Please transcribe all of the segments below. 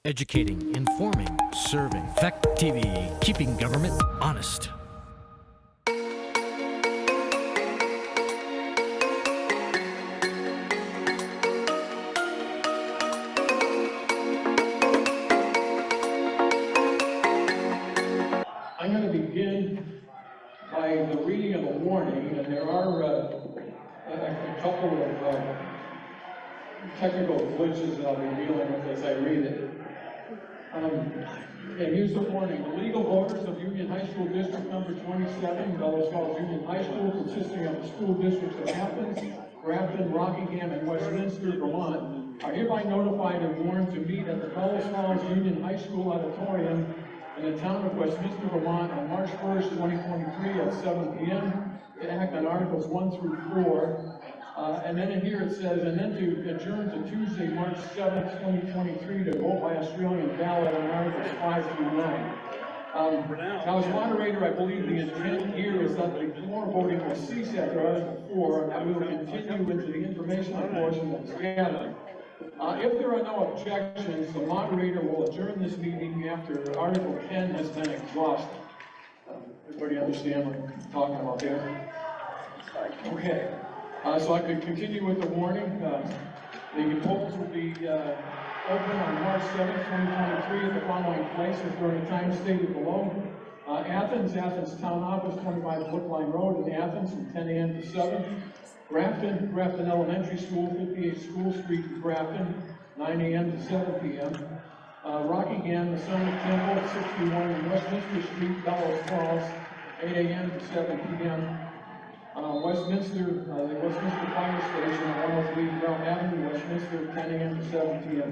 Educating, informing, serving. Fact TV, keeping government honest. I'm going to begin by the reading of a warning, and there are a couple of technical glitches that I'll be dealing with as I read it. And here's the warning. The legal voters of Union High School District Number 27, Bellows Falls Union High School, consisting of the school districts of Athens, Grafton, Rockingham, and Westminster, Vermont, are hereby notified and warned to meet at the Bellows Falls Union High School Auditorium in the town of Westminster, Vermont on March 1st, 2023 at 7 p.m. to act on Articles 1 through 4. And then in here it says, and then to adjourn to Tuesday, March 7th, 2023 to vote by Australian ballot on Articles 5 through 9. Now as moderator, I believe the intent here is that the floor voting will cease after Article 4 and that we will continue into the informational portion that's gathering. If there are no objections, the moderator will adjourn this meeting after Article 10 has been exhausted. Everybody understand what I'm talking about there? Okay. So I could continue with the warning. The polls will be open on March 7th, 2023 at the following places during the time stated below. Athens Town Office, 25 Brookline Road in Athens from 10 a.m. to 7. Grafton Elementary School, 58 School Street, Grafton, 9 a.m. to 7 p.m. Rockingham, the Summit Temple, 61 Westminster Street, Bellows Falls, 8 a.m. to 7 p.m. Westminster, the Westminster Fire Station on 103 Brown Avenue, Westminster, 10 a.m. to 7 p.m.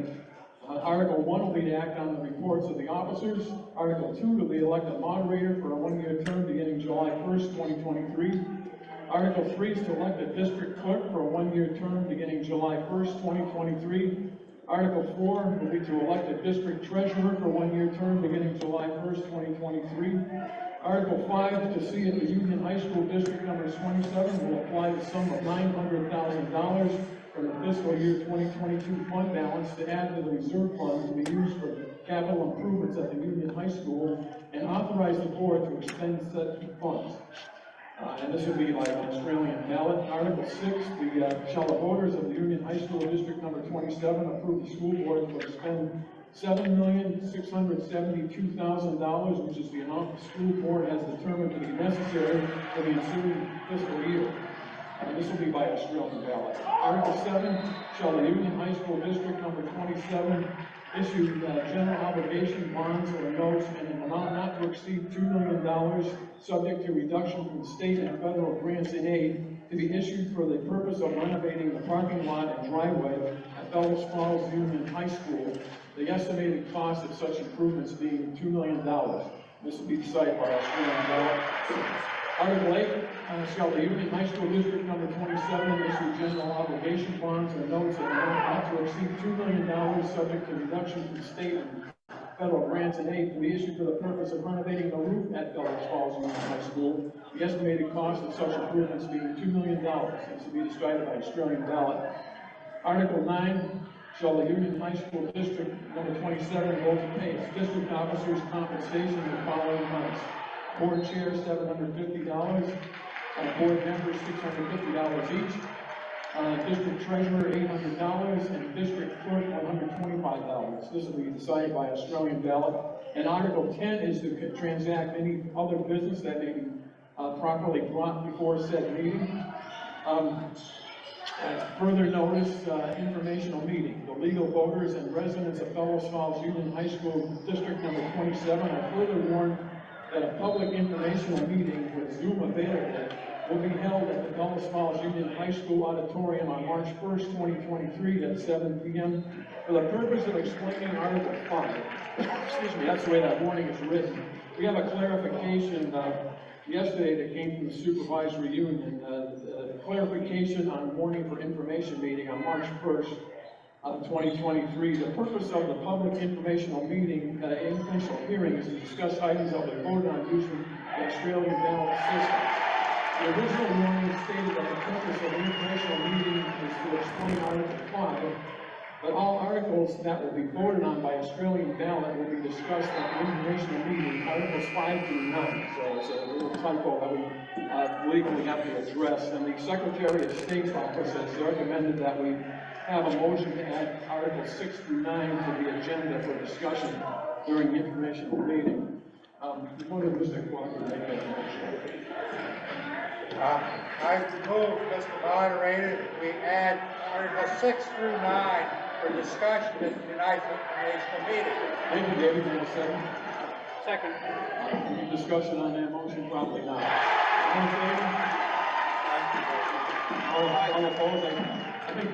Article 1 will be to act on the reports of the officers. Article 2 to be elect a moderator for a one-year term beginning July 1st, 2023. Article 3 is to elect a district clerk for a one-year term beginning July 1st, 2023. Article 4 will be to elect a district treasurer for a one-year term beginning July 1st, 2023. Article 5 to see if the Union High School District Number 27 will apply the sum of $900,000 from the fiscal year 2022 fund balance to add to the reserve fund to be used for capital improvements at the Union High School and authorize the board to expend said funds. And this will be by an Australian ballot. Article 6, shall the voters of the Union High School District Number 27 approve the school board to expend $7,672,000, which is the amount the school board has determined to be necessary for the ensuing fiscal year. This will be by Australian ballot. Article 7, shall the Union High School District Number 27 issue general obligation bonds or notes in an amount not to exceed $2 million, subject to reduction from state and federal grants and aid, to be issued for the purpose of renovating the parking lot and driveway at Bellows Falls Union High School, the estimated cost of such improvements being $2 million. This will be decided by Australian ballot. Article 8, shall the Union High School District Number 27 issue general obligation bonds or notes in an amount not to exceed $2 million, subject to reduction from state and federal grants and aid, to be issued for the purpose of renovating the roof at Bellows Falls Union High School, the estimated cost of such improvements being $2 million. This will be decided by Australian ballot. Article 9, shall the Union High School District Number 27 vote to pay its district officers compensation in the following amounts: board chair $750, board members $650 each, district treasurer $800, and district clerk $125. This will be decided by Australian ballot. And Article 10 is to transact any other business that may be properly brought before said meeting. Further notice, informational meeting. The legal voters and residents of Bellows Falls Union High School District Number 27 are further warned that a public informational meeting with Zoom available will be held at the Bellows Falls Union High School Auditorium on March 1st, 2023 at 7 p.m. for the purpose of explaining Article 5. Excuse me, that's the way that warning is written. We have a clarification yesterday that came from the supervisory union. Clarification on warning for information meeting on March 1st, 2023. The purpose of the public informational meeting, informational hearing, is to discuss items that will be voted on using the Australian ballot system. The original warning stated that the purpose of the informational meeting is to explain Article 5, but all articles that will be voted on by Australian discuss the informational meeting, Articles 5 through 9. So it's a little typo that we legally have to address. And the Secretary of State's office has recommended that we have a motion to add Articles 6 through 9 to the agenda for discussion during the informational meeting. What did Mr. Clark make that motion? I move, Mr. Moderator, that we add Articles 6 through 9 for discussion at tonight's informational meeting. Thank you, David. Do you have a second? Second. Any discussion on that motion? Probably not. All in favor? All opposed? I think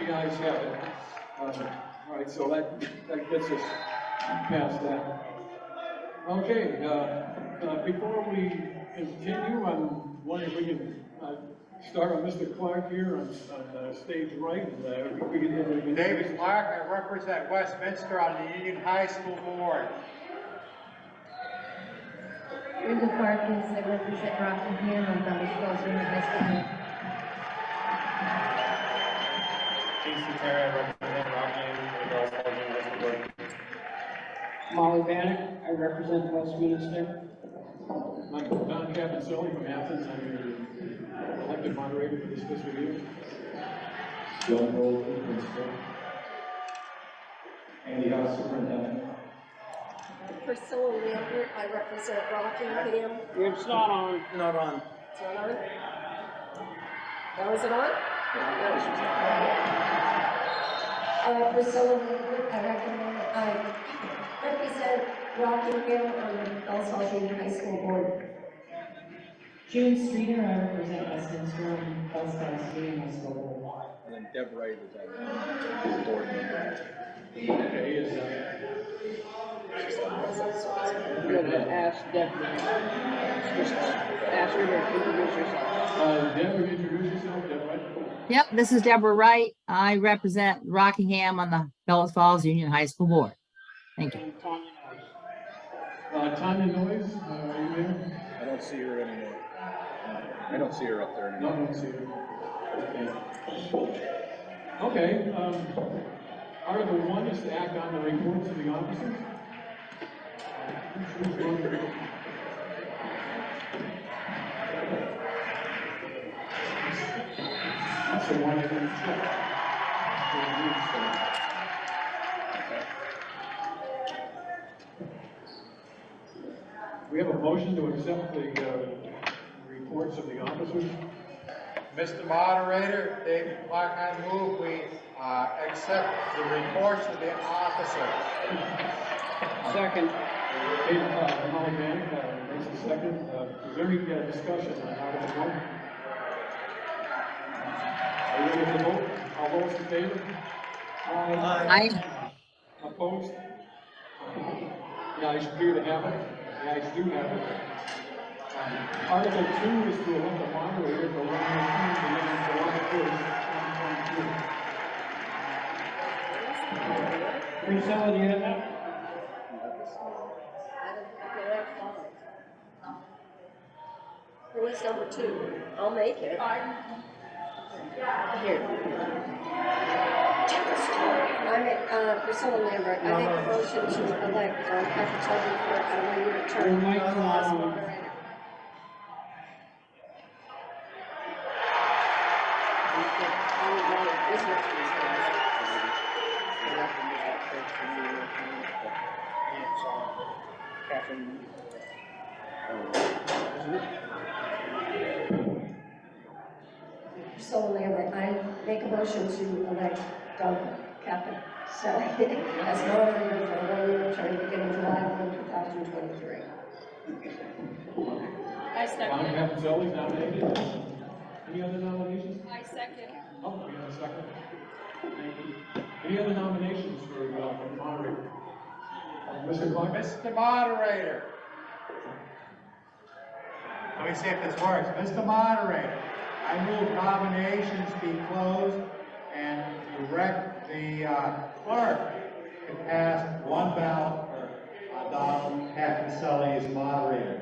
the ayes have it. All right, so that gets us past that. Okay, before we continue, I'm wondering if we can start with Mr. Clark here on stage right. And, we can David Clark, I represent Westminster on the Union High School Board. Linda Parkins, I represent Rockingham on Valley Falls Union High School. Jason Terry, I represent Rockingham on the Valley Falls Union High School Board. Molly Bannock, I represent Westminster. I'm Don Capicelli from Athens. I'm your elected moderator for this fiscal year. John Roll, Principal. Andy House, Superintendent. Priscilla Lambert, I represent Rockingham. It's not on. Not on. It's not on? Now is it on? Priscilla Lambert, I represent Rockingham on the Bells Falls Union High School Board. June Streeter, I represent Westminster on Bells Falls Union High School Board. And then Deb Wright is on the board member. Okay, is You're gonna ask Deborah. Just ask her to introduce herself. Deborah, introduce yourself, Deborah. Yep, this is Deborah Wright. I represent Rockingham on the Bells Falls Union High School Board. Thank you. And Tanya Noyes. Tanya Noyes, are you there? I don't see her anymore. I don't see her up there No, I anymore. don't see her. Okay. Okay, Article 1 is to act on the reports of the officers. Who's going to- That's the one I didn't check. We have a motion to accept the reports of the officers. Mr. Moderator, David Clark, I move we accept the reports of the officers. Second. Okay, Molly Bannock, makes a second. Is there any discussion on Article 1? Are you ready to vote? All those in favor? Aye. Opposed? The ayes appear to have it. The ayes do have it. Article 2 is to elect a moderator for 1 year term beginning July 1st, 2023. Priscilla, do you have that? Who is number 2? I'll make it. Here. I'm Priscilla Lambert. I make a motion to elect Capitoli for a 1-year term. Your mic's not on. Priscilla Lambert, I make a motion to elect Doug Captain as moderator for a 1-year term beginning July 1, 2023. I Don second. Capicelli nominated. Any other nominations? I second. Oh, we have a second. Thank you. Any other nominations for moderator? Mr. Clark? Mr. Moderator. Let me see if this works. Mr. Moderator, I move nominations be closed and direct the clerk to pass one ballot for Donald Capicelli as moderator.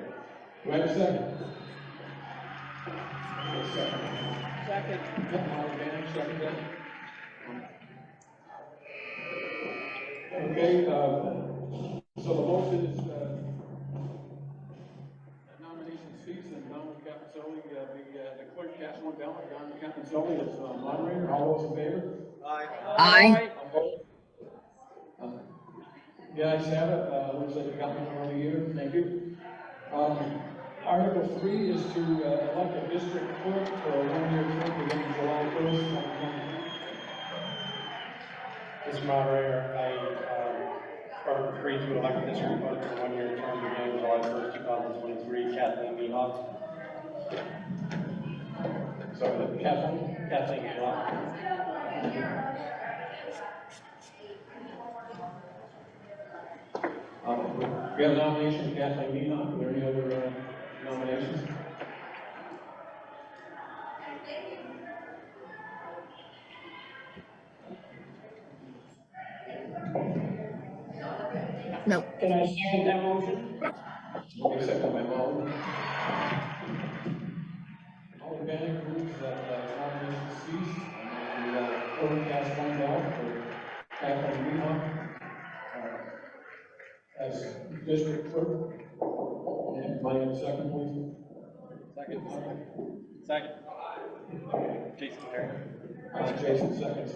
Do I have a second? Second. Second. Molly Bannock, second that. Okay, so the motion Sully as moderator. All those in favor? Aye. Opposed? The ayes have it. Looks like we got one over the year. Thank you. Article 3 is to elect a district clerk for a one-year term beginning July 1st, 2020. Mr. Moderator, Article 3 to elect a district clerk for a one-year term beginning July 1st, 2023, Kathleen Mihawk. Sorry, Kathleen? Kathleen Mihawk. We have a nomination for Kathleen Mihawk. Are there any other nominations? No. Can I second that motion? Okay, second by Molly. All organic moves that nominations cease, and clerk cast one ballot for Kathleen Mihawk as district clerk. And my second, please. Second. Jason Terry. Jason seconds.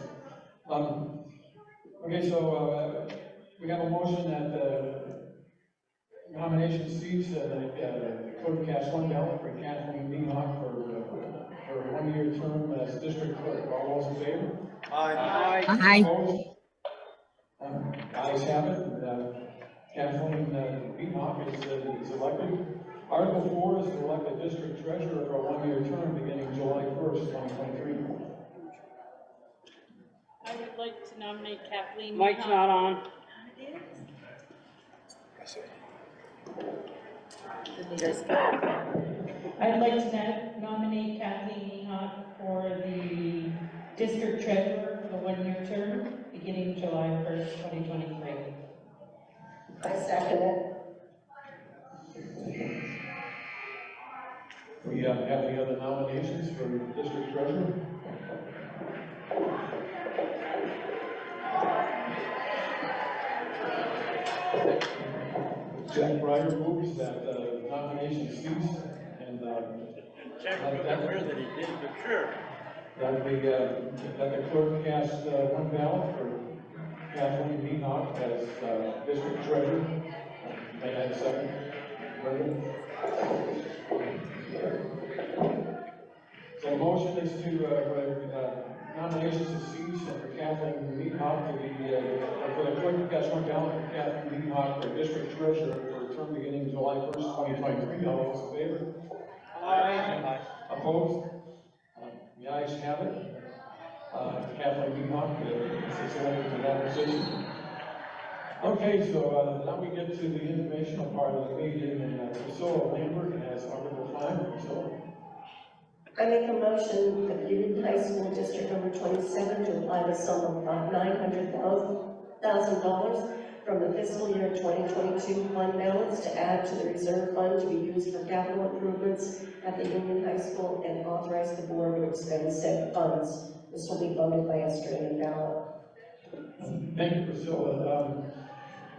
Okay, so we have a motion that nomination cease, the clerk cast one ballot for Kathleen Mihawk for a one-year term as district clerk. All those in favor? Aye. Aye. Opposed? Ayes have it. Kathleen Mihawk is elected. Article 4 is to elect a district treasurer for a one-year term beginning July 1st, 2023. I would like to nominate Kathleen. Mike's not on. I'd like to nominate Kathleen Mihawk for the district treasurer for the one-year term, beginning July 1st, 2023. I second it. We have any other nominations for district treasurer? Jack Breyer moves that nomination cease, and Check with the where that he did, but sure. that the clerk cast one ballot for Kathleen Mihawk as district treasurer. May I have a second? Brendan? So the motion is to nominations to cease and for Kathleen Mihawk to be for the clerk to cast one ballot for Kathleen Mihawk for district treasurer for a term beginning July 1st, 2023. All those in favor? Aye. Opposed? The ayes have it. Kathleen Mihawk is elected to that position. Okay, so now we get to the informational part of the meeting, and Priscilla Lambert has Article 5. Priscilla. I make a motion that the Union High School District number 27 to apply the sum of $900,000 from the fiscal year 2022 fund balance to add to the reserve fund to be used for capital improvements at the Union High School and authorize the board to expend said funds. This will be voted by Australian ballot. Thank you, Priscilla.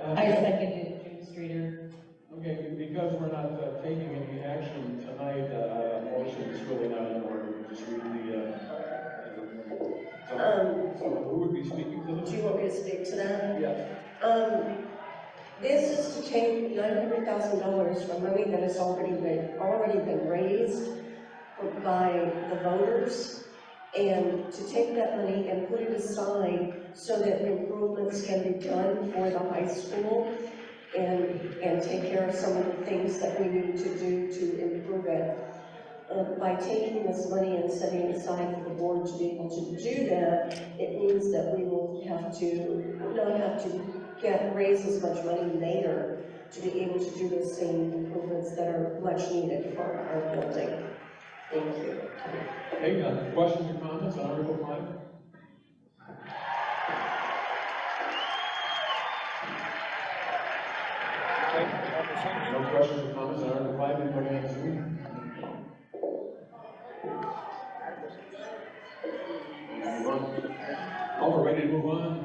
I seconded Jim Streeter. Okay, because we're not taking any action tonight, motion is really not in order. We'll just read so who would be speaking to this? Do you want me to speak to that? Yes. This is to take $900,000 from money that has already been raised by the voters, and to take that money and put it aside so that improvements can be done for the high school and take care of some of the things that we need to do to improve it. By taking this money and setting it aside for the board to be able to do that, it means that we will have to not have to raise as much money later to be able to do the same improvements that are much needed for our building. Thank you. Okay, questions or comments on Article 5? No questions or comments on Article 5? Anybody on Zoom? We're ready to move on.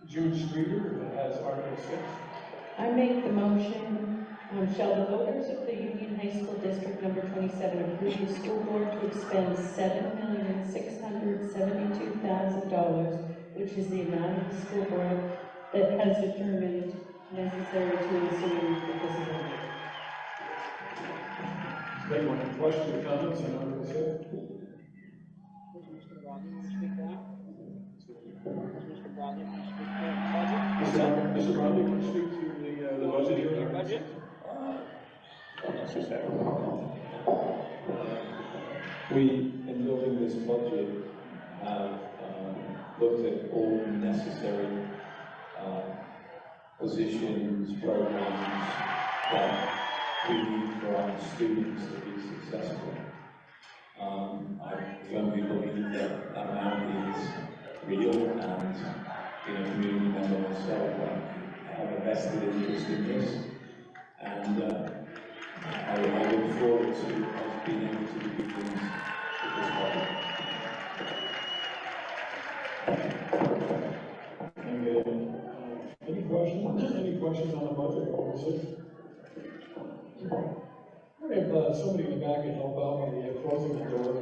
June Streeter has Article 6. I make the motion Shall the voters of the Union High School District Number 27 approve the school board to expend $7,672,000, which is the amount of the school board that has determined necessary to assume the disability? Anyone have questions or comments on Article 7? Mr. Brodley, want to speak to that? Mr. Brodley, want to speak to the budget? Mr. Bradley, want to speak to the budget here? Your budget? We, in building this budget, have looked at all necessary positions, programs that we need for our students to be successful. I firmly believe that amount is real, and being a community member myself, I have a vested interest in this, and I look forward to us being able to do things with this budget. Any questions? Any questions on the budget? Article 6? We have somebody in the back can help out by the closing the door.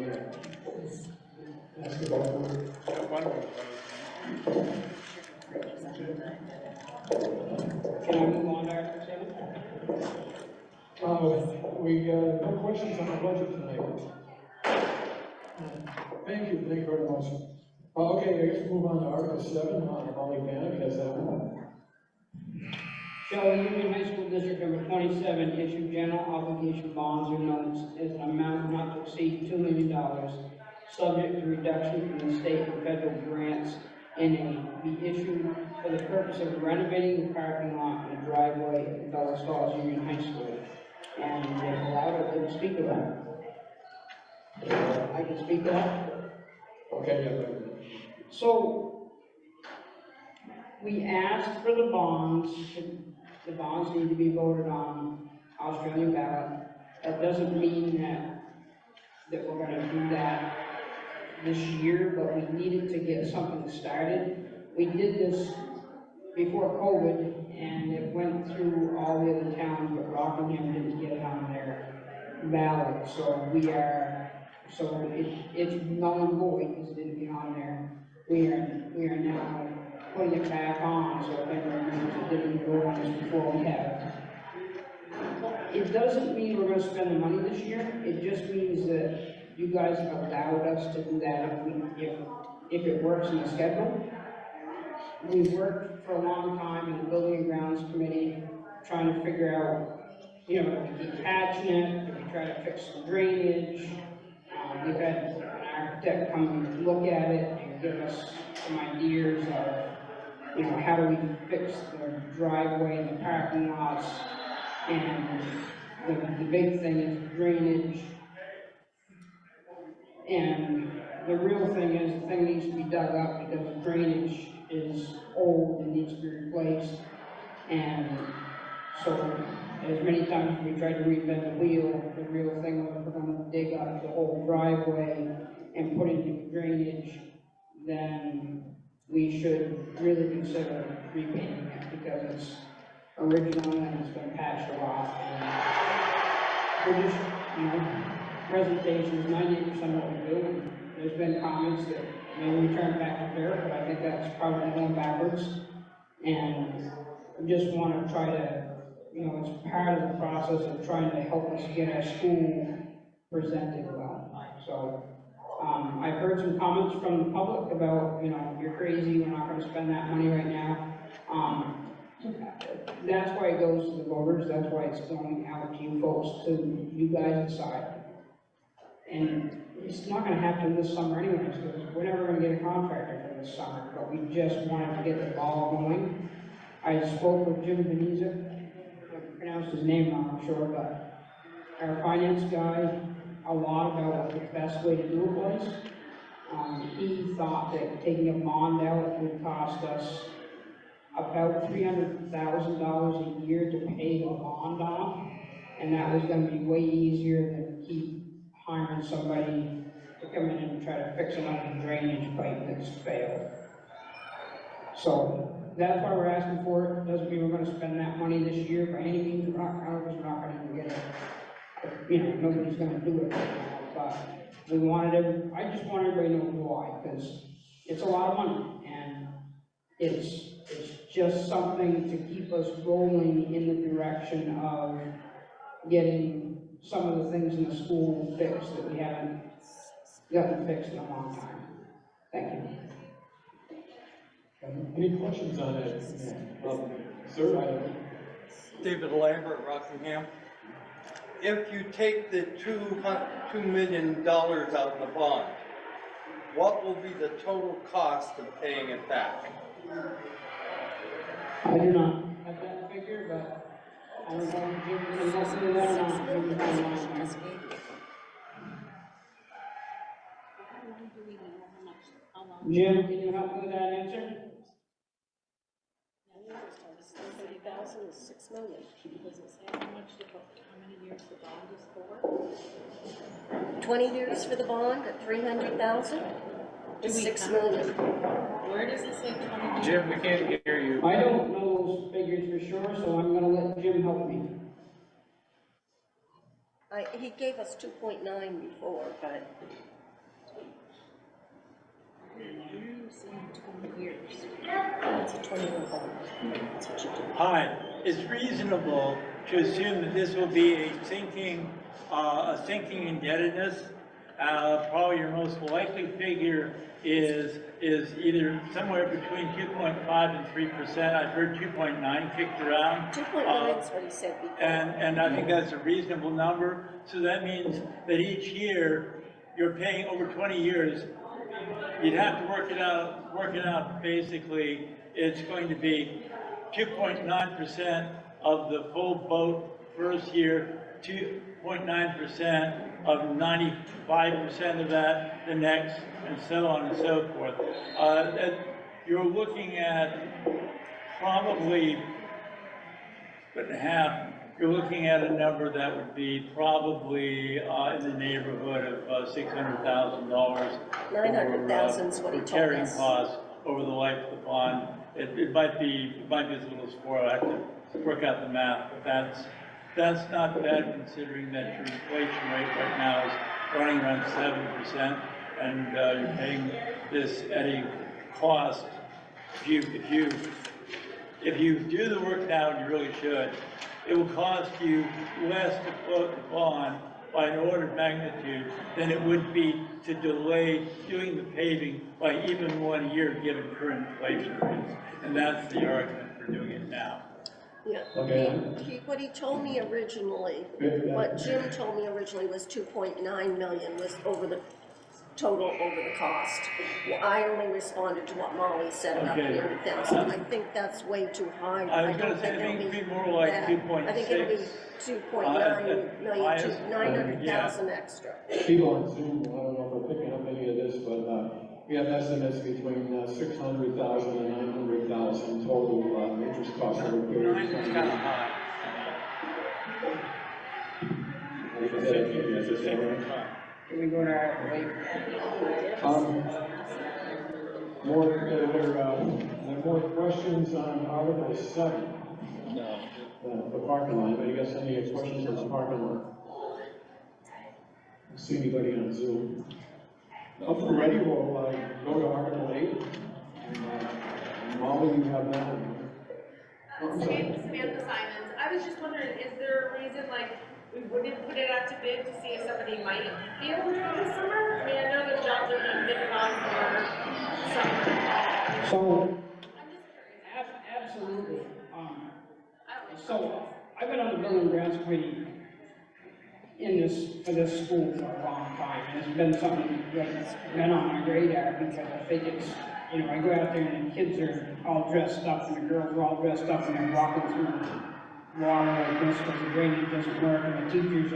Ask about it. Can I move on to Article 7? We no questions on the budget tonight. Thank you very much. Okay, I guess we'll move on to Article 7, Molly Panic has that one. Shall the Union High School District Number 27 issue general obligation bonds or notes as an amount not to exceed $2 million, subject to reduction from the state and federal grants, and be issued for the purpose of renovating the parking lot and driveway at Bellas Falls Union High School. And if allowed, I can speak to that. I can speak to that. Okay, yeah. So, we asked for the bonds. The bonds need to be voted on Australian ballot. That doesn't mean that we're gonna do that this year, but we needed to get something started. We did this before COVID, and it went through all the other towns, but Rockingham didn't get it on their ballot. So it's null and void because it didn't get on there. We are now putting it back on, so if anyone remembers it didn't vote on this before, we have. It doesn't mean we're gonna spend the money this year, it just means that you guys have allowed us to do that if it works in the schedule. We've worked for a long time in the Building and Grounds Committee, trying to figure out, if we keep patching it, if we try to fix some drainage. We've had an architect come and look at it and give us some ideas of, how do we fix the driveway and the parking lots. And the big thing is drainage. And the real thing is, the thing needs to be dug up because the drainage is old and needs to be replaced. And so, as many times as we tried to reinvent the wheel, the real thing was we're going to dig up the whole driveway and put in new drainage, then we should really consider repainting it because it's original and it's been patched a lot. And we're just, presentation is 98% of what we do. And there's been comments that maybe we turn back to fair, but I think that's probably going backwards. And we just want to try to, it's part of the process of trying to help us get our school presented well. So I've heard some comments from the public about, you're crazy, we're not going to spend that money right now. That's why it goes to the voters, that's why it's going out to you folks, to you guys decide. And it's not going to happen this summer anyways, because we're never going to get a contractor for this summer, but we just wanted to get the ball going. I spoke with Jim Beneza, I pronounced his name wrong, I'm sure, but our finance guy, a lot about what the best way to do it was. He thought that taking a bond out would cost us about $300,000 a year to pay the bond off, and that was going to be way easier than keep hiring somebody to come in and try to fix another drainage pipe that's failed. So that's why we're asking for it. Doesn't mean we're gonna spend that money this year by any means. We're not gonna even get it. You know, nobody's gonna do it right now, but we wanted I just want everybody to know why, because it's a lot of money, and it's just something to keep us rolling in the direction of getting some of the things in the school fixed that we haven't gotten fixed in a long time. Thank you. Any questions on it? Sir, David Lambert, Rockingham. If you take the $2 million out of the bond, what will be the total cost of paying it back? I do not have that figure, but I don't know if Jim can help me with that or not. Jim's online here. Jim, can you help me with that answer? 30,000 is 6 million. Does it say how many years the bond is for? 20 years for the bond at 300,000 is 6 million. Where does it say 20? Jim, we can't hear you. I don't know those figures for sure, so I'm gonna let Jim help me. He gave us 2.9 before, but it's a 20-year bond. That's what you do. Hi, it's reasonable to assume that this will be a sinking indebtedness. Probably your most likely figure is either somewhere between 2.5 and 3%. I've heard 2.9 kicked around. 2.9 is what he said before. And I think that's a reasonable number. So that means that each year you're paying over 20 years. You'd have to work it out. Basically, it's going to be 2.9% of the full boat first year, 2.9% of 95% of that the next, and so on and so forth. You're looking at probably split in half. You're looking at a number that would be probably in the neighborhood of $600,000. 900,000 is what he told us. Carrying costs over the life of the bond. It might be as little as 4. I have to work out the math, but that's not bad considering that your inflation rate right now is running around 7%, and you're paying this at a cost. If you do the work now, and you really should, it will cost you less to float the bond by an order of magnitude than it would be to delay doing the paving by even 1 year given current inflation rates. And that's the argument for doing it now. Yeah. Okay. What he told me originally, what Jim told me originally was 2.9 million was total over the cost. Well, I only responded to what Molly said about 300,000. I think that's way too high. I was going to say, I think it'd be more like 2.6. I think it'll be 2.9 million to 900,000 extra. People on Zoom, I don't know if they're picking up any of this, but we have estimates between 600,000 and 900,000 total interest costs over a period of time. Kind of high. Can we go to our late? More questions on Article 7? No. The parking lot. Anybody got any questions on the parking lot? See anybody on Zoom? If we're ready, we'll go to Article 8. Molly, you have that one. Samantha Simons. I was just wondering, is there a reason, like, we wouldn't put it out to bid to see if somebody might be able to do it this summer? I mean, I know the jobs are being bid on for summer. So, absolutely. So, I've been on the Building and Grounds Committee for this school for a long time, and it's been something that's been on my radar because I think it's, I go out there and the kids are all dressed up and the girls are all dressed up and they're walking through water like this because the drainage doesn't work, and the teachers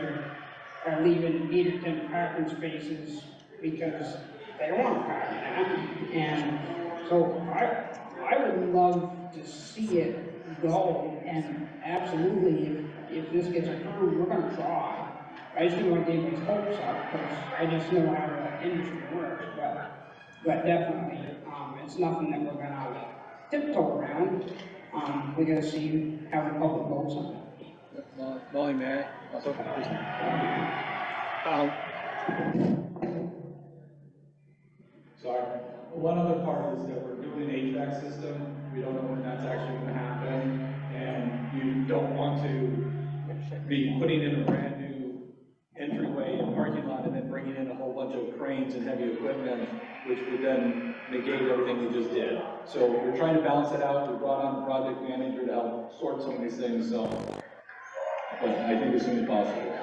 are leaving 8 or 10 parking spaces because they don't want to park in that. And so I would love to see it go, and absolutely, if this gets approved, we're going to try. I just don't want to get anybody's hopes up because I just know how the industry works, but definitely, it's nothing that we're going to tiptoe around. We gotta see how the public votes on it. Molly, may I also? Sorry. One other part is that we're doing an HVAC system. We don't know when that's actually gonna happen. And you don't want to be putting in a brand new entryway and parking lot and then bringing in a whole bunch of cranes and heavy equipment, which would then negate everything we just did. So we're trying to balance it out. We brought on a project manager to help sort some of these things, so. But I think as soon as possible.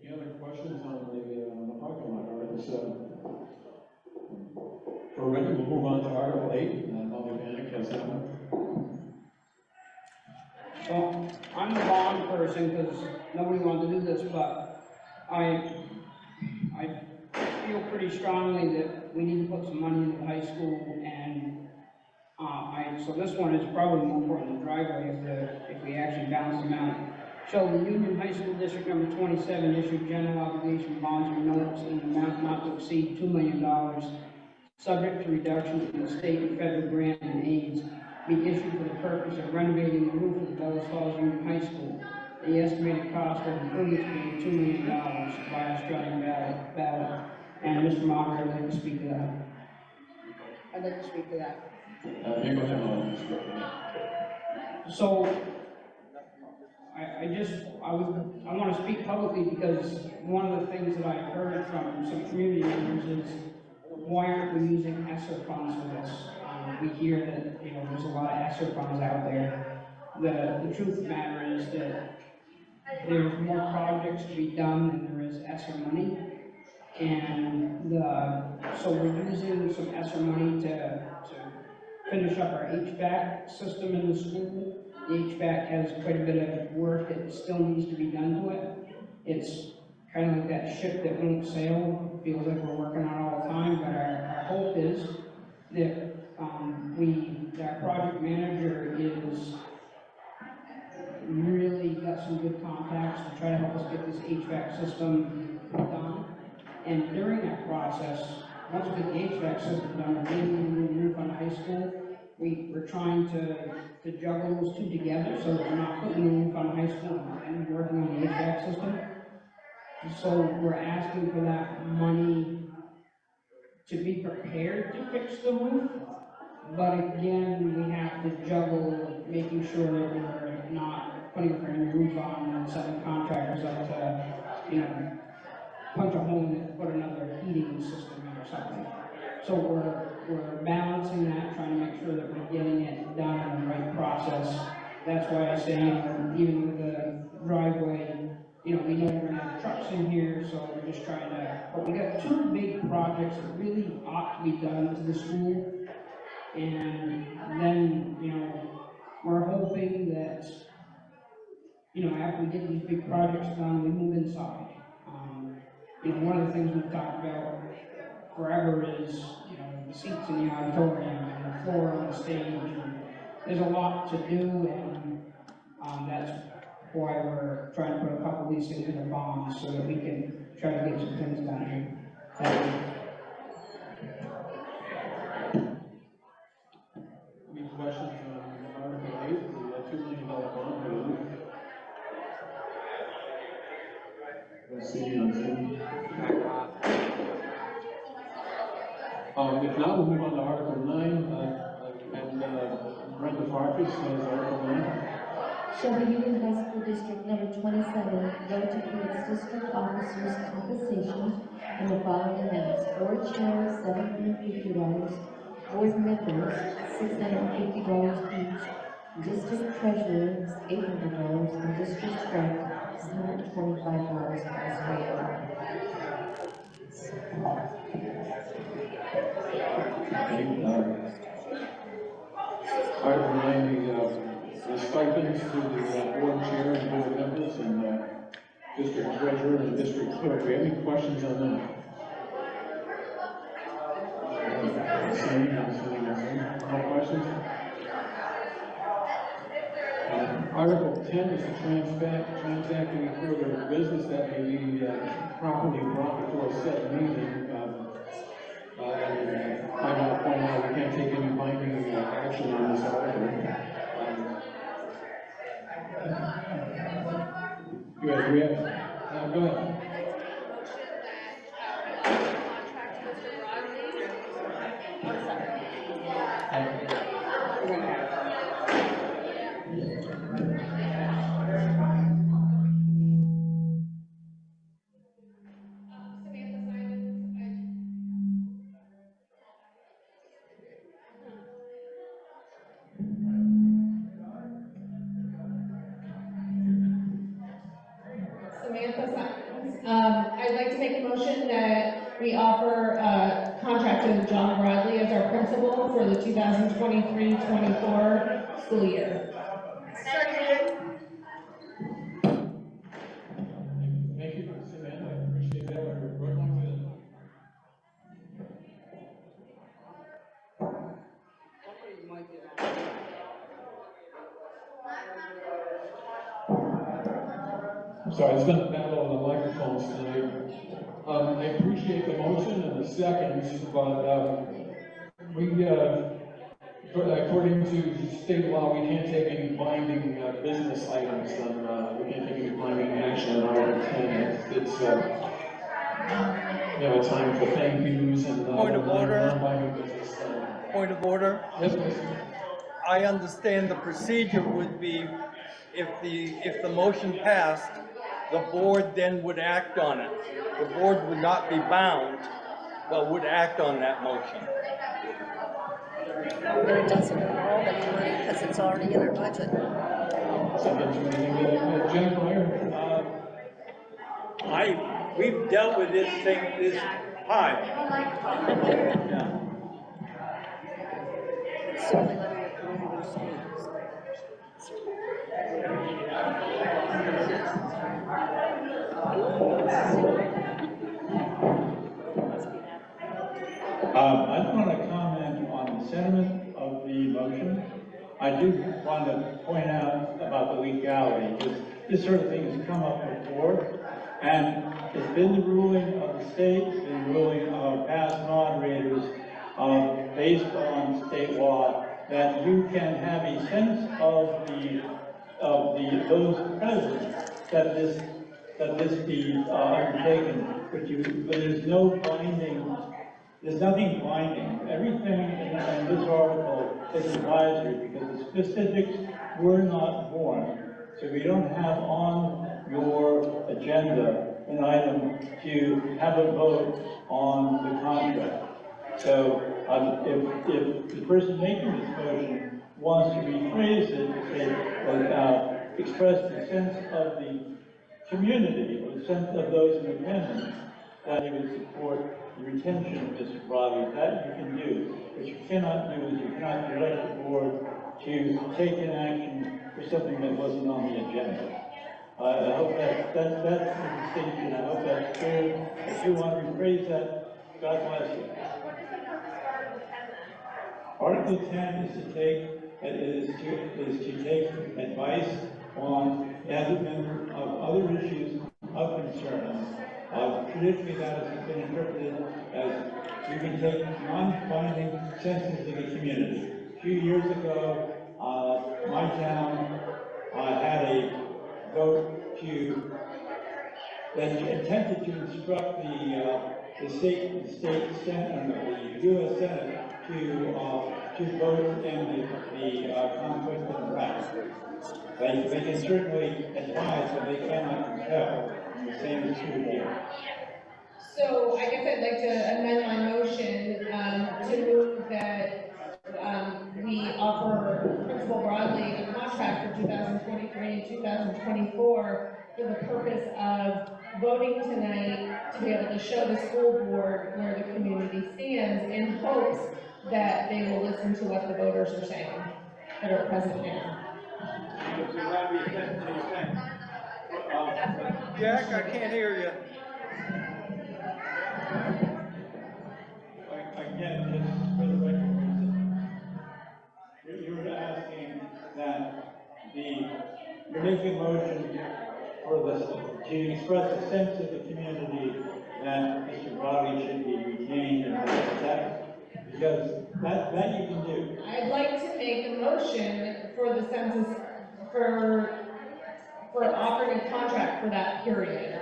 Any other questions on the parking lot, Article 7? If we're ready, we'll move on to Article 8, Molly Vanek has that one. So, I'm the bond person, because nobody wanted to do this, but I feel pretty strongly that we need to put some money into the high school, and so this one is probably more important than the driveway if we actually balance them out. So the Union High School District number 27 issued general obligation bonds or notes in an amount not to exceed $2 million, subject to reduction in the state and federal grant and aids, be issued for the purpose of renovating the roof of the Bellas Falls Union High School. The estimated cost of improvements being $2 million by Australian ballot. And Mr. Moderator, I'd like to speak to that. I'd like to speak to that. So, I want to speak publicly because one of the things that I've heard from some community members is, why aren't we using ESSER funds for this? We hear that, there's a lot of ESSER funds out there. The truth of the matter is that there's more projects to be done than there is ESSER money. And so we're using some ESSER money to finish up our HVAC system in the school. The HVAC has quite a bit of work that still needs to be done to it. It's kind of like that ship that won't sail. It feels like we're working on it all the time, but our hope is that our project manager is really got some good contacts to try to help us get this HVAC system done. And during that process, once we get the HVAC system done, we're getting the new roof on the high school. We're trying to juggle those two together so that we're not putting the roof on the high school and working on the HVAC system. So we're asking for that money to be prepared to fix the roof. But again, we have to juggle making sure that we're not putting a brand new roof on and sending contractors up to, punch a hole in it and put another heating system in or something. So we're balancing that, trying to make sure that we're getting it done in the right process. That's why I say, even with the driveway, we know we're gonna have trucks in here, so we're just trying to, but we got two big projects that really ought to be done to the school. And then, we're hoping that, after we get these big projects done, we move inside. One of the things we've talked about forever is, the seats in the auditorium and the floor on the stage. And there's a lot to do, and that's why we're trying to put a couple of these things in a bond so that we can try to get some things done here. Thank you. Any questions on Article 8, the $2 million bond for the roof? Let's see on Zoom. If not, we'll move on to Article 9, and Brenda BFUHS has Article 9. Shall the Union High School District number 27 vote to pay its district officers compensation in the following amounts: board chair $750, board members $650 each, district treasurer $800, and district clerk $125 as well. Article 9, the stipends to the board chair and board members and district treasurer and district clerk. Do we have any questions on that? No questions? Article 10 is to transact any further business that may be properly brought before a set meeting. I want to point out, we can't take any binding action on this article. You agree? Go ahead. Samantha Simons. I'd like to make a motion that we offer a contract to John Bradley as our principal for the 2023-24 school year. Thank you, Samantha. I appreciate that. We're going to I'm sorry, it's been a battle on the microphones tonight. I appreciate the motion and the seconds, but according to state law, we can't take any binding business items, and we can't take any binding action on Article 10. It's we have a time for thank yous and Point of order. non-binding business. Point of order. Yes, please. I understand the procedure would be if the motion passed, the board then would act on it. The board would not be bound, but would act on that motion. But it doesn't involve any money because it's already in our budget. We've dealt with this thing this time. Yeah. I just want to comment on the sentiment of the motion. I do want to point out about the legality, because this sort of thing has come up before, and it's been the ruling of the state, the ruling of past moderators, based on state law, that you can have a sense of those present that this be undertaken, but there's no binding. There's nothing binding. Everything in this article is advisory because the specifics were not born. So we don't have on your agenda an item to have a vote on the contract. So if the person making this motion wants to rephrase it to say, express the sense of the community, or the sense of those in attendance, that he would support the retention of Mr. Bradley, that you can do. What you cannot do is you cannot direct the board to take an action for something that wasn't on the agenda. I hope that's the distinction. I hope that's clear. If you want to rephrase that, God bless you. What is the purpose of Article Article 10 then? 10 is to take advice on as a member of other issues of concern. Traditionally, that has been interpreted as you can take non-binding senses of the community. A few years ago, my town had a vote that attempted to instruct the state Senate and the U.S. Senate to vote in the conflict of rights. They can certainly advise, but they cannot compel. And the same is true here. So I guess I'd like to amend my motion to move that we offer Principal Broadley a contract for 2023 and 2024 for the purpose of voting tonight to be able to show the school board where the community stands in hopes that they will listen to what the voters are saying that are present now. Jack, I can't hear you. Again, just for the record, you were asking that you're making a motion for this to express a sense of the community that Mr. Bradley should be retained, and that because that you can do. I'd like to make a motion for the census, for offering a contract for that period,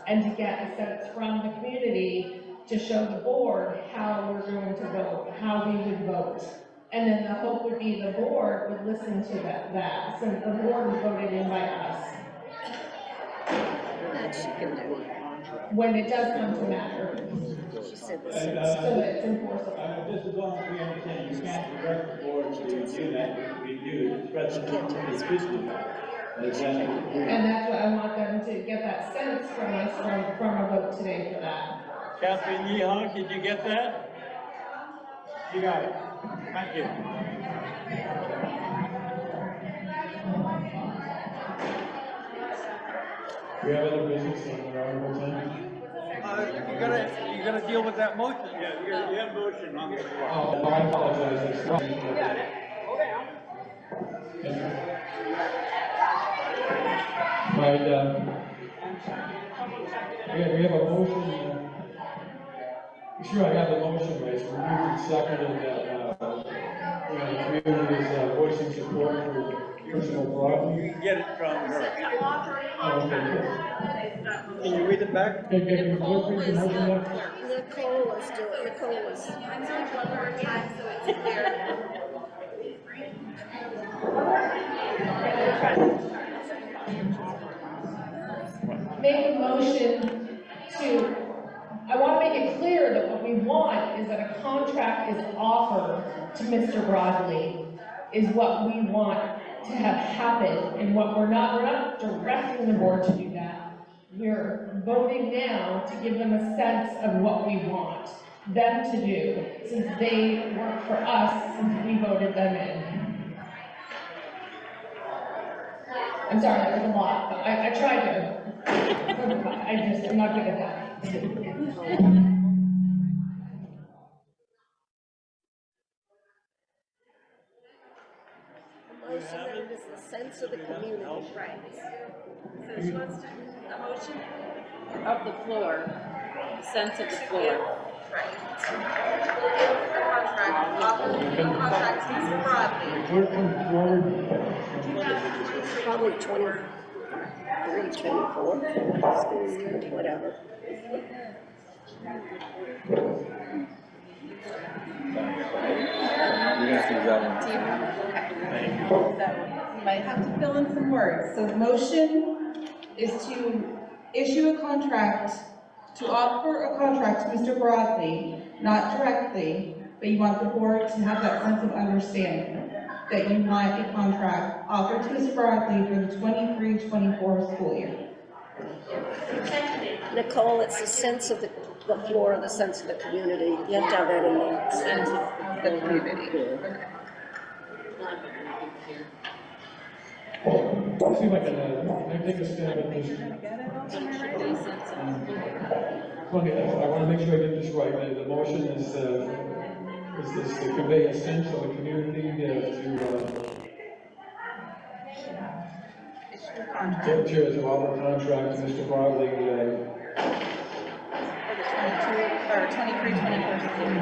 and to get a sense from the community to show the board how we're going to vote, how we would vote. And then the hope would be the board would listen to that, since the board was voted in by us. That she can do. When it does come to matter, She said the And, census. so that it's enforceable. Just as long as we understand, you can't direct the board to do that, we do, especially when they should do that. And that's what I want them to get that sense from us, from a vote today for that. Catherine Yeehawk, did you get that? You got it. Thank you. We have other business on Article 10? You gotta deal with that motion. Yeah, you have motion on the floor. Oh, I apologize. Got it. Hold down. Right, we have a motion, sure, I got the motion right, so we moved and seconded that, the community is voicing support for personal property. You can get it from her. Oh, okay. Can you read it back? Can you clerk read the motion back? Nicole is doing, Nicole is. I'm sorry, one more time, so it's clear. Make a motion to, I want to make it clear that what we want is that a contract is offered to Mr. Broadley, is what we want to have happen, and what we're not directing the board to do that. We're voting now to give them a sense of what we want them to do, since they work for us, since we voted them in. I'm sorry, that was a lot, but I tried to. I'm not good at that. Motion that it is the sense of the community. Right. So she wants to, a motion? Of the floor, sense of the floor. Right. Contract, contract, Mr. Broadley. Clerk come forward. 2023. Probably 23, 24, school year, whatever. You might have to fill in some words. So the motion is to issue a contract, to offer a contract to Mr. Broadley, not directly, but you want the board to have that sense of understanding, that you want a contract offered to Mr. Broadley for the 23-24 school year. Nicole, it's the sense of the floor, the sense of the community. You have to have that in there. Sense of the community. See if I can take a stab at this. Okay, I want to make sure I get this right. The motion is this to convey a sense of the community to offer a contract to Mr. Broadley. For the 23-24 school year.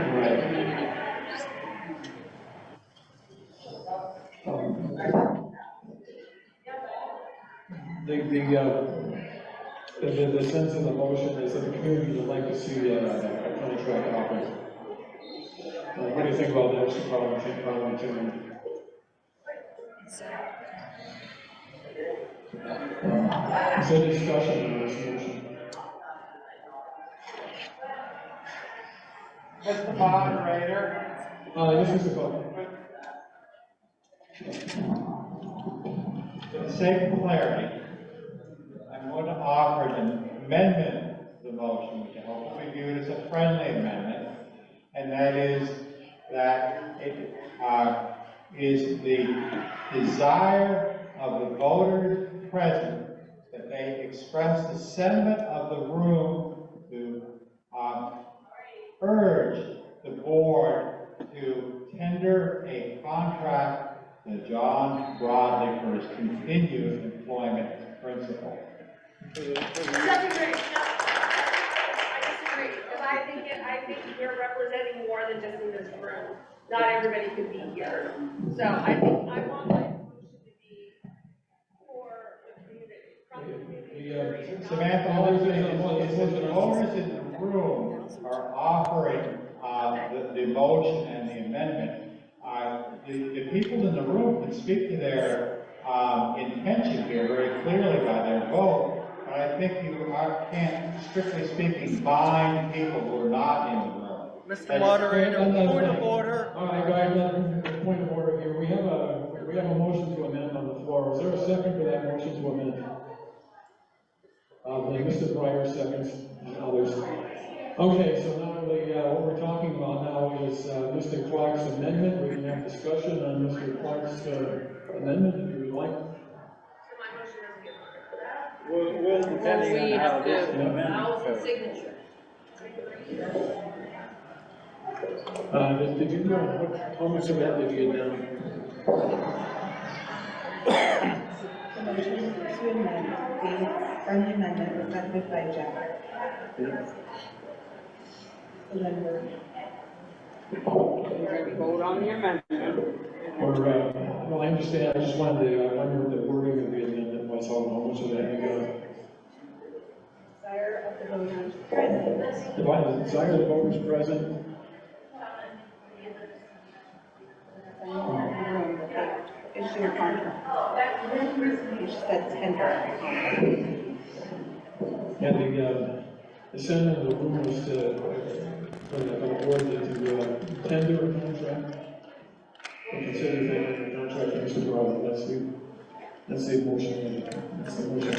The sense of the motion is that the community would like to see a contract offered. What do you think about that, Mr. Parliamentarian? Is there discussion on this motion? Mr. Moderator. Yes, Mr. Clark. For the sake of clarity, I'm going to offer an amendment to the motion, which I hope will be viewed as a friendly amendment, and that is that it is the desire of the voters present that they express the sentiment of the room to urge the board to tender a contract to John Broadley for his continued employment as principal. Secondary, no, I disagree, because I think we're representing more than just in this room. Not everybody could be here. So I want my motion to be for the community, from the community. Samantha, all I'm saying is the voters in the room are offering, the motion and the amendment. The people in the room can speak to their, intention here very clearly by their vote, but I think can't, strictly speaking, bind people who are not in the room. Mr. Moderator, point of order. All right, guys, point of order here. We have a motion to amend on the floor. Is there a second for that motion to amend? Mr. Breyer seconds, and others. Okay, so now what we're talking about now is Mr. Clark's amendment. We can have discussion on Mr. Clark's amendment if you would like. Well, depending on how this amendment goes. Signature. Did you know how much of that did you get down? The motion is to amend the friendly amendment presented by Jack. The member. Vote on the amendment. Or, well, I understand, I just wanted to, I wonder what the wording of the amendment was, how much of that you got. Desire of the voters present. The desire of the voters present. Issue a contract. You just said tender. And the sentiment of the room was for the board to tender a contract. Or consider tendering a contract to Mr. Brown. That's the motion. That's the motion.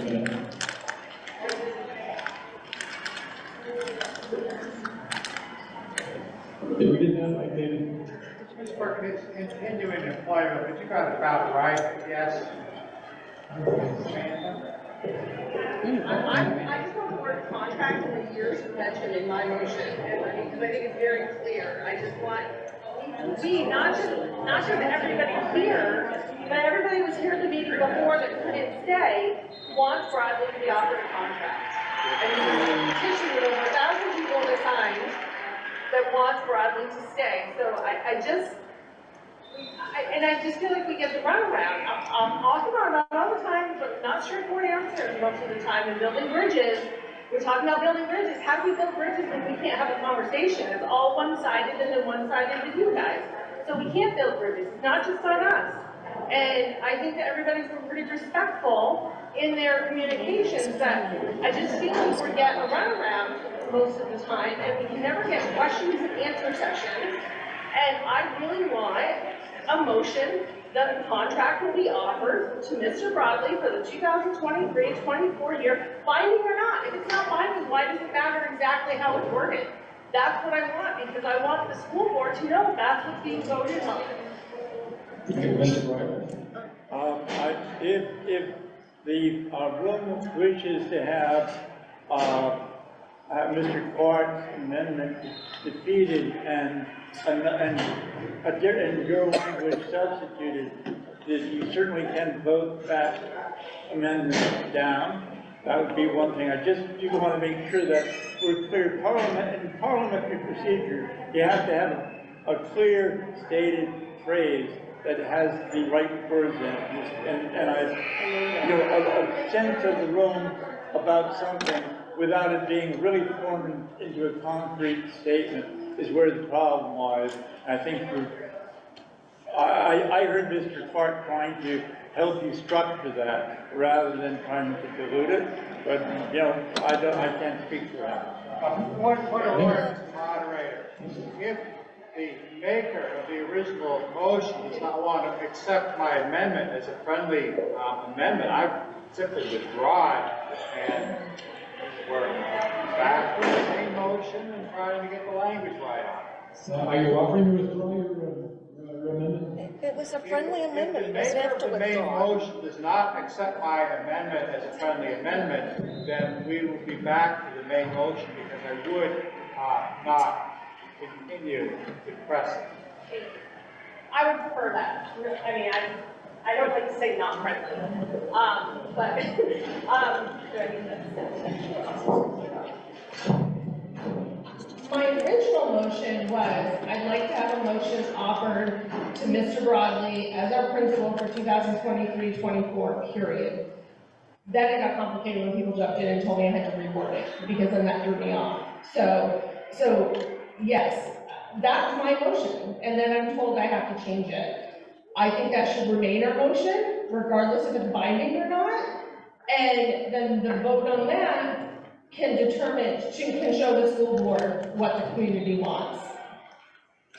Did we get that, Mike, David? Mr. Perkins, continuing employment, but you got it about right, yes. Samantha? I just want the word contract and the years mentioned in my motion, and because I think it's very clear. I just want not just everybody here, but everybody who was here at the meeting before that couldn't stay wants Broadway to be offered a contract. And there's a petition with over 1,000 people that signed that wants Broadway to stay. So I just feel like we get the runaround. I'm talking about it all the time, but not straightforward answers most of the time. And building bridges, we're talking about building bridges. How do we build bridges if we can't have a conversation? It's all one-sided and then one-sided with you guys. So we can't build bridges. It's not just on us. And I think that everybody's been pretty respectful in their communications, that I just feel like we're getting a runaround most of the time, and we can never get questions and answer sessions. And I really want a motion that the contract will be offered to Mr. Broadley for the 2023-24 year, binding or not. If it's not binding, why does it matter exactly how it's worded? That's what I want, because I want the school board to know that's what's being voted on. If the room wishes to have Mr. Clark's amendment defeated and your language substituted, you certainly can vote that amendment down. That would be one thing. I just do want to make sure that we're clear. In parliamentary procedure, you have to have a clear stated phrase that has the right words in it. And a sense of the room about something without it being really formed into a concrete statement is where the problem lies. I think I heard Mr. Clark trying to help you structure that rather than trying to dilute it, but I can't speak for that. Point of order, Mr. Moderator. If the maker of the original motion does not want to accept my amendment as a friendly amendment, I simply withdraw it, and we're back to the same motion and trying to get the language right on it. Are you offering to withdraw your amendment? It was a friendly amendment. If the maker of the main motion does not accept my amendment as a friendly amendment, then we will be back to the main motion, because I would not continue to press it. I would prefer that. I mean, I don't like to say not friendly, but do I need this? original motion was, I'd like to have a motion offered to Mr. Broadley as our principal for 2023-24, period. Then it got complicated when people jumped in and told me I had to reword it, because then that threw me off. So yes, that's my motion, and then I'm told I have to change it. I think that should remain our motion, regardless if it's binding or not, and then the vote on that can determine, can show the school board what the community wants.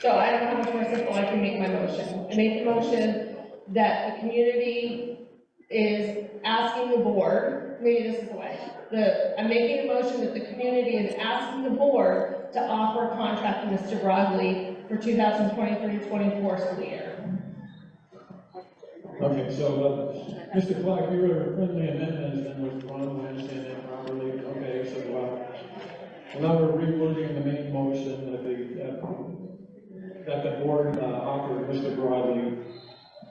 So I don't know how much more simple I can make my motion. I make the motion that the community is asking the board, maybe this is the way, I'm making a motion that the community is asking the board to offer a contract to Mr. Broadley for 2023-24 school year. Okay, so, Mr. Clark, your friendly amendment has been withdrawn, I understand that properly. Okay, so, now we're rewording the main motion that the board offer Mr. Broadley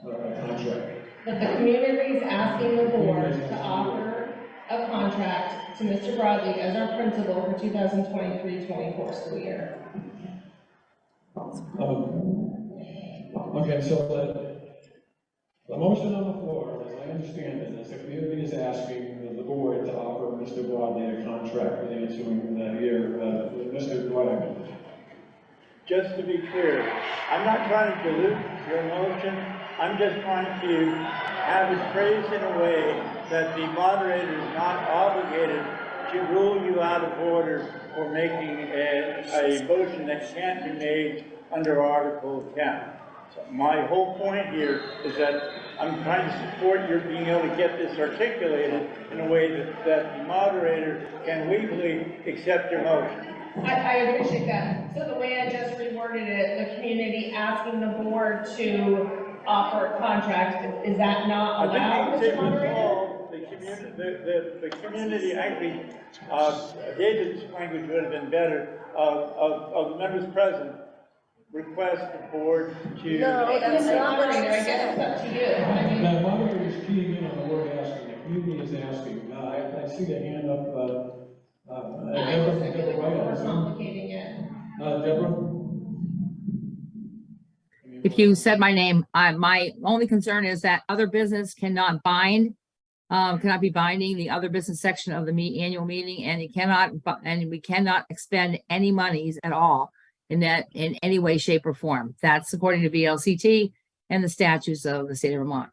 a contract. That the community is asking the board to offer a contract to Mr. Broadley as our principal for 2023-24 school year. Okay, so the motion on the floor, as I understand it, is the community is asking the board to offer Mr. Broadley a contract for the ensuing year. Mr. Broadley. Just to be clear, I'm not trying to dilute your motion. I'm just trying to have it phrased in a way that the moderator is not obligated to rule you out of order for making a motion that can't be made under Article 10. So my whole point here is that I'm trying to support your being able to get this articulated in a way that the moderator can legally accept your motion. I appreciate that. So the way I just reworded it, the community asking the board to offer a contract, is that not allowed, Mr. Moderator? The community actually, David's language would have been better, of the members present, request the board to. No, that's not what you I guess it's up to you. I mean, The moderator is keying in on the word asking. The community is asking. I see the hand up. I feel like we're complicating it. Deborah? If you said my name, my only concern is that other business cannot be binding the other business section of the annual meeting, and we cannot expend any monies at all in any way, shape, or form. That's according to VLCT and the statutes of the state of Vermont.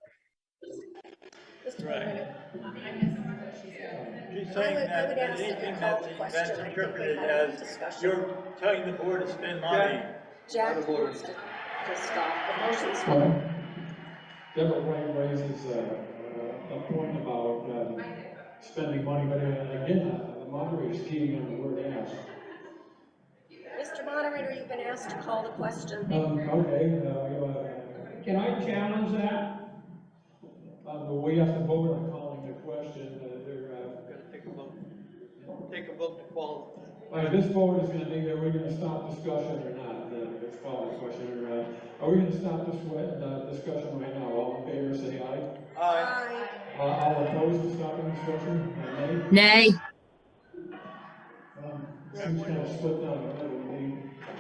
Right. She's saying that anything that's interpreted as you're telling the board to spend money. Jack wants to stop, the motion's Deborah White raises a point about spending money, but again, the moderator is keying on the word ask. Mr. Moderator, you've been asked to call the question. Can I challenge that? We have to vote on calling the question. Take a vote to qualify. All right, this vote is going to be, are we going to stop discussion or not? Let's call the question. Are we going to stop this discussion right now? All in favor, say aye. Aye. All opposed to stopping discussion? Nay. Seems kind of split down the middle.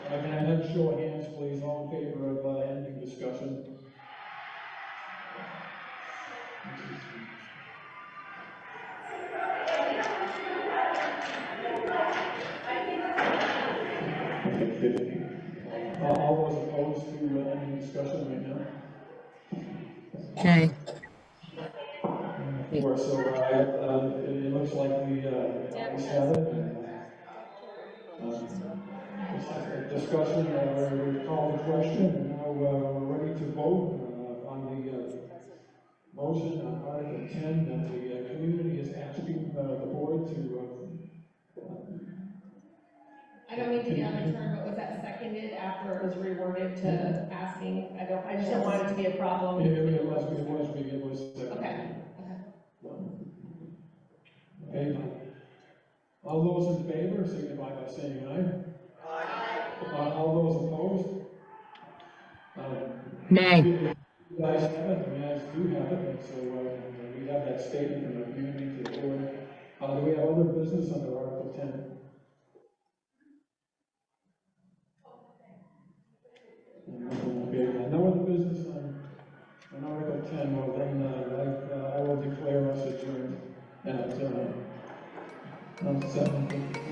Can I have a show of hands, please? All in favor of ending discussion? All those opposed to ending discussion right now? Okay. So it looks like we have it. Discussion, we call the question, and now we're ready to vote on the motion on Article 10 that the community is asking the board to. I don't mean to be on the term, but was that seconded after it was reworded to asking? I just don't want it to be a problem. It was. Okay. Okay. All those in favor signify by saying aye. Aye. All those opposed? Nay. You guys have it, the ayes do have it, and so we have that statement from the community to the board. Do we have other business under Article 10? No, 750.